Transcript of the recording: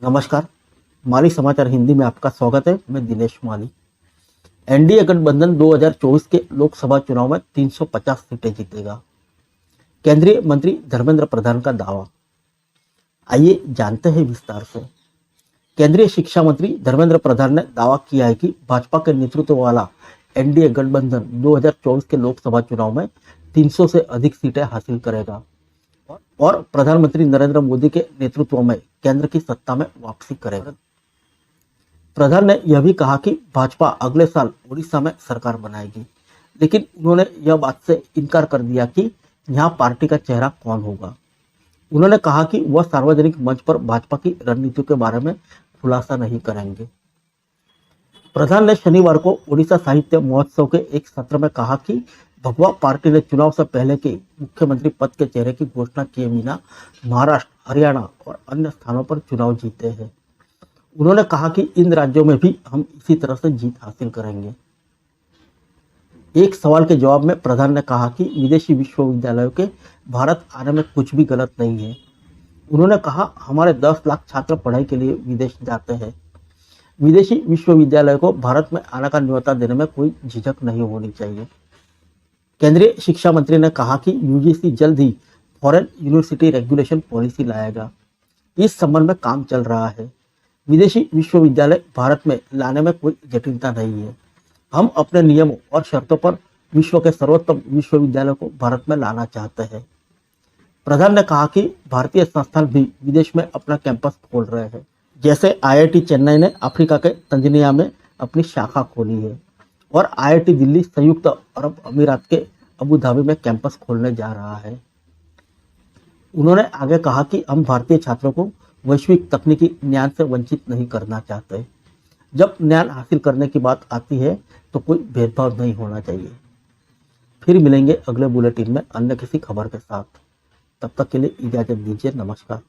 नमस्कार। माली समाचार हिंदी में आपका स्वागत है। मैं दिनेश माली। एनडीए गठबंधन 2024 के लोकसभा चुनाव में 350 सीटें जीतेगा। केंद्रीय मंत्री धर्मेंद्र प्रधान का दावा। आइए जानते हैं विस्तार से। केंद्रीय शिक्षा मंत्री धर्मेंद्र प्रधान ने दावा किया है कि भाजपा के नेतृत्व वाला एनडीए गठबंधन 2024 के लोकसभा चुनाव में 300 से अधिक सीटें हासिल करेगा और प्रधानमंत्री नरेंद्र मोदी के नेतृत्व में केंद्र की सत्ता में वापसी करेगा। प्रधान ने यह भी कहा कि भाजपा अगले साल उड़ीसा में सरकार बनाएगी, लेकिन उन्होंने यह बात से इनकार कर दिया कि यहां पार्टी का चेहरा कौन होगा। उन्होंने कहा कि वह सार्वजनिक मंच पर भाजपा की रणनीतियों के बारे में खुलासा नहीं करेंगे। प्रधान ने शनिवार को उड़ीसा साहित्य महोत्सव के एक सत्र में कहा कि भगवा पार्टी ने चुनाव से पहले के मुख्यमंत्री पद के चेहरे की घोषणा किए बिना महाराष्ट्र, हरियाणा और अन्य स्थानों पर चुनाव जीते हैं। उन्होंने कहा कि इन राज्यों में भी हम इसी तरह से जीत हासिल करेंगे। एक सवाल के जवाब में प्रधान ने कहा कि विदेशी विश्वविद्यालयों के भारत आने में कुछ भी गलत नहीं है। उन्होंने कहा, हमारे 10 लाख छात्र पढ़ाई के लिए विदेश जाते हैं। विदेशी विश्वविद्यालयों को भारत में आने का न्योता देने में कोई झिझक नहीं होनी चाहिए। केंद्रीय शिक्षा मंत्री ने कहा कि यूजीसी जल्द ही फॉरेन यूनिवर्सिटी रेगुलेशन पॉलिसी लाएगा। इस संबंध में काम चल रहा है। विदेशी विश्वविद्यालय भारत में लाने में कोई जटिलता नहीं है। हम अपने नियमों और शर्तों पर विश्व के सर्वोत्तम विश्वविद्यालयों को भारत में लाना चाहते हैं। प्रधान ने कहा कि भारतीय संस्थान भी विदेश में अपना कैंपस खोल रहे हैं। जैसे आईआईटी चेन्नई ने अफ्रीका के तंजानिया में अपनी शाखा खोली है और आईआईटी दिल्ली संयुक्त अरब अमीरात के अबू धाबी में कैंपस खोलने जा रहा है। उन्होंने आगे कहा कि हम भारतीय छात्रों को वैश्विक तकनीकी ज्ञान से वंचित नहीं करना चाहते। जब ज्ञान हासिल करने की बात आती है तो कोई भेदभाव नहीं होना चाहिए। फिर मिलेंगे अगले बुलेटिन में अन्य किसी खबर के साथ। तब तक के लिए इजाजत दीजिए। नमस्कार।